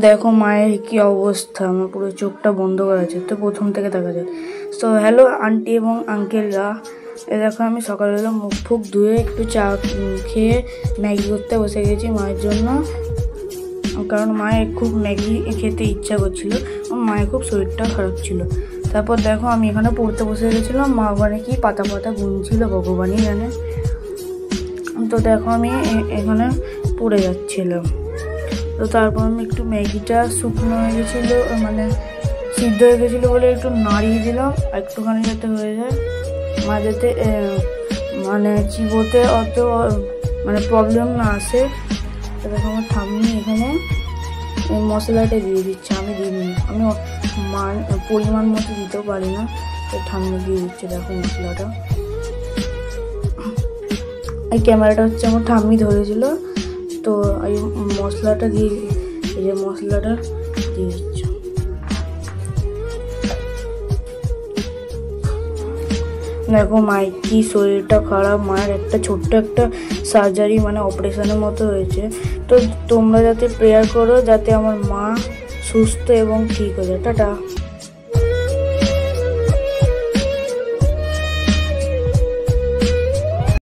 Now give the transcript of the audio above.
দেখো মায়ের কি অবস্থা, আমার পুরো চোখটা বন্ধ করা আছে। তো প্রথম থেকে দেখা যায়। তো হ্যালো আন্টি এবং আঙ্কেলরা, এ দেখো আমি সকালবেলা মুখ ফুক ধুয়ে একটু চা খেয়ে ম্যাগি করতে বসে গেছি মায়ের জন্য, কারণ মায়ের খুব ম্যাগি খেতে ইচ্ছা করছিল। মায়ের খুব শরীরটা খারাপ ছিল। তারপর দেখো আমি এখানে পড়তে বসে গেছিলাম, মা ওখানে কি পাতা পাতা গুনছিল ভগবানই জানে। তো দেখো আমি এখানে পড়ে যাচ্ছিলাম। তো তারপর আমি একটু ম্যাগিটা শুকনো হয়ে গেছিলো, মানে সিদ্ধ হয়ে গেছিলো বলে একটু নাড়িয়ে দিলাম একটুখানি যাতে হয়ে যায়, মা যাতে মানে চিবোতে অত মানে প্রবলেম না আসে। তো দেখো আমার ঠাম্মি এখানে মশলাটা দিয়ে দিচ্ছে, আমি দিইনি, আমি পরিমাণ মতো দিতেও পারি না, তো ঠাম্মি দিয়ে দিচ্ছে। দেখো মশলাটা, এই ক্যামেরাটা হচ্ছে আমার ঠাম্মি ধরেছিল, তো এই মশলাটা দিয়ে, এই যে মশলাটা দিয়ে দিচ্ছি। দেখো মায়ের কি শরীরটা খারাপ, মায়ের একটা ছোট্ট একটা সার্জারি মানে অপারেশনের মতো হয়েছে। তো তোমরা যাতে প্রেয়ার করো যাতে আমার মা সুস্থ এবং ঠিক হয়ে যায়। টাটা।